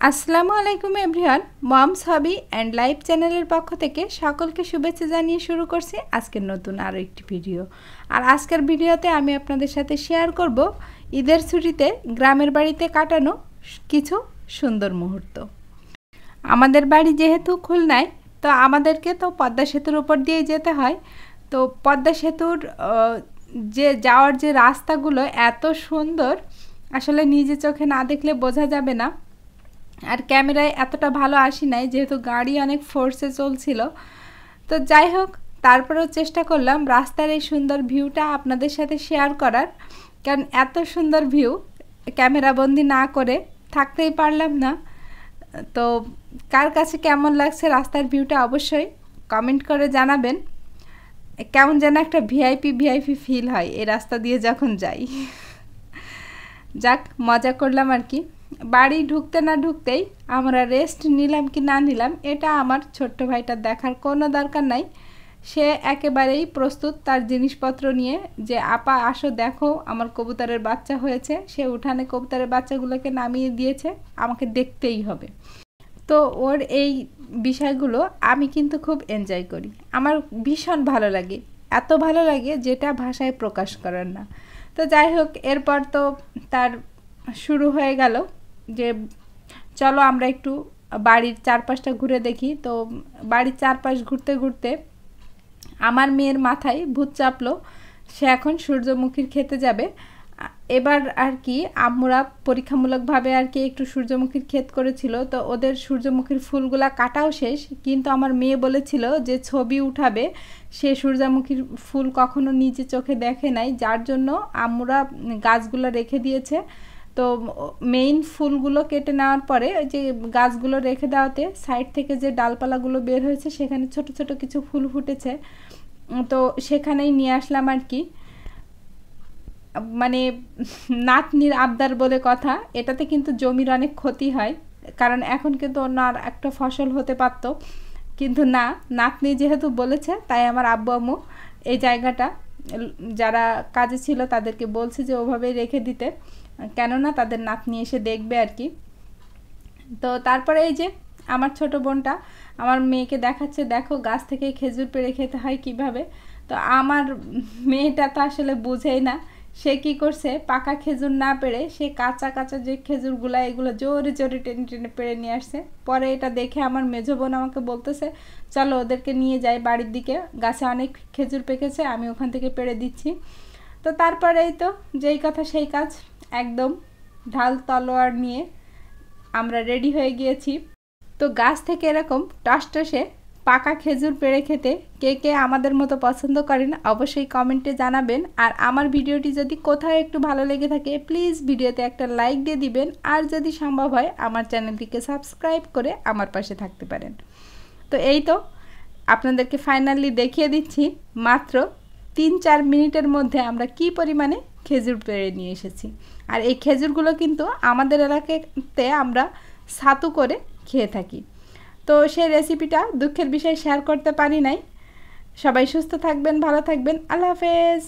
আসসালামু আলাইকুম everyone, moms hobby and life চ্যানেলের পক্ষ থেকে সকলকে শুভেচ্ছা জানিয়ে শুরু করছি আজকের নতুন আরও একটি ভিডিও। আর আজকের ভিডিওতে আমি আপনাদের সাথে শেয়ার করব ঈদের ছুটিতে গ্রামের বাড়িতে কাটানো কিছু সুন্দর মুহূর্ত। আমাদের বাড়ি যেহেতু খুলনায়, তো আমাদেরকে তো পদ্মা সেতুর উপর দিয়ে যেতে হয়। তো পদ্মা সেতুর যে যাওয়ার যে রাস্তাগুলো এত সুন্দর, আসলে নিজে চোখে না দেখলে বোঝা যাবে না। আর ক্যামেরায় এতটা ভালো আসি নাই, যেহেতু গাড়ি অনেক ফোর্সে চলছিল। তো যাই হোক, তারপরেও চেষ্টা করলাম রাস্তার এই সুন্দর ভিউটা আপনাদের সাথে শেয়ার করার, কারণ এত সুন্দর ভিউ ক্যামেরাবন্দি না করে থাকতেই পারলাম না। তো কার কাছে কেমন লাগছে রাস্তার ভিউটা অবশ্যই কমেন্ট করে জানাবেন। কেমন যেন একটা ভিআইপি ফিল হয় এই রাস্তা দিয়ে যখন যাই। যাক, মজা করলাম আর কি। বাড়ি ঢুকতে না ঢুকতেই আমরা রেস্ট নিলাম কি না নিলাম এটা আমার ছোট্ট ভাইটার দেখার কোনো দরকার নাই। সে একেবারেই প্রস্তুত তার জিনিসপত্র নিয়ে, যে আপা আসো দেখো আমার কবুতরের বাচ্চা হয়েছে। সে উঠানে কবুতরের বাচ্চাগুলোকে নামিয়ে দিয়েছে, আমাকে দেখতেই হবে। তো ওর এই বিষয়গুলো আমি কিন্তু খুব এনজয় করি, আমার ভীষণ ভালো লাগে, এত ভালো লাগে যেটা ভাষায় প্রকাশ করার না। তো যাই হোক, এরপর তো তার শুরু হয়ে গেল যে চলো আমরা একটু বাড়ির চারপাশটা ঘুরে দেখি। তো বাড়ির চারপাশ ঘুরতে ঘুরতে আমার মেয়ের মাথায় ভূত চাপলো, সে এখন সূর্যমুখীর খেতে যাবে। এবার আর কি আমরা পরীক্ষামূলকভাবে আর কি একটু সূর্যমুখীর ক্ষেত করেছিল। তো ওদের সূর্যমুখীর ফুলগুলা কাটাও শেষ, কিন্তু আমার মেয়ে বলেছিল যে ছবি উঠাবে। সে সূর্যমুখীর ফুল কখনো নিজে চোখে দেখে নাই, যার জন্য আমরা গাছগুলো রেখে দিয়েছে। তো মেইন ফুলগুলো কেটে নেওয়ার পরে যে গাছগুলো রেখে দেওয়াতে সাইড থেকে যে ডালপালাগুলো বের হয়েছে সেখানে ছোট ছোট কিছু ফুল ফুটেছে। তো সেখানেই নিয়ে আসলাম আর কি। মানে নাতনির আবদার বলে কথা, এটাতে কিন্তু জমির অনেক ক্ষতি হয়, কারণ এখন কিন্তু অন্য আর একটা ফসল হতে পারত, কিন্তু না, নাতনি যেহেতু বলেছে তাই আমার আব্বু আম্মু এই জায়গাটা যারা কাজে ছিল তাদেরকে বলছে যে ওভাবেই রেখে দিতে, কেননা তাদের নাতনি এসে দেখবে আর কি। তো তারপরে এই যে আমার ছোট বোনটা আমার মেয়েকে দেখাচ্ছে, দেখো গাছ থেকে খেজুর পেড়ে খেতে হয় কিভাবে। তো আমার মেয়েটা তো আসলে বুঝেই না, সে কি করছে, পাকা খেজুর না পেড়ে সে কাঁচা কাঁচা যে খেজুরগুলো এগুলো জোরে জোরে টেনে টেনে পেড়ে নিয়ে আসছে। পরে এটা দেখে আমার মেজো বোন আমাকে বলতেছে চলো ওদেরকে নিয়ে যাই বাড়ির দিকে, গাছে অনেক খেজুর পেকেছে, আমি ওখান থেকে পেড়ে দিচ্ছি। তো তারপরেই তো যেই কথা সেই কাজ, একদম ঢাল তলোয়ার নিয়ে আমরা রেডি হয়ে গিয়েছি। তো গাছ থেকে এরকম টসটসে পাকা খেজুর পেড়ে খেতে কে কে আমাদের মতো পছন্দ করেন অবশ্যই কমেন্টে জানাবেন। আর আমার ভিডিওটি যদি কোথাও একটু ভালো লেগে থাকে প্লিজ ভিডিওতে একটা লাইক দিয়ে দিবেন, আর যদি সম্ভব হয় আমার চ্যানেলটিকে সাবস্ক্রাইব করে আমার পাশে থাকতে পারেন। তো এই তো আপনাদেরকে ফাইনালি দেখিয়ে দিচ্ছি মাত্র 3-4 মিনিটের মধ্যে আমরা কি পরিমাণে খেজুর পেড়ে নিয়ে এসেছি। আর এই খেজুরগুলো কিন্তু আমাদের এলাকাতে আমরা ছাতু করে খেয়ে থাকি। তো সেই রেসিপিটা দুঃখের বিষয় শেয়ার করতে পারি নাই। সবাই সুস্থ থাকবেন, ভালো থাকবেন, আল্লাহ হাফেজ।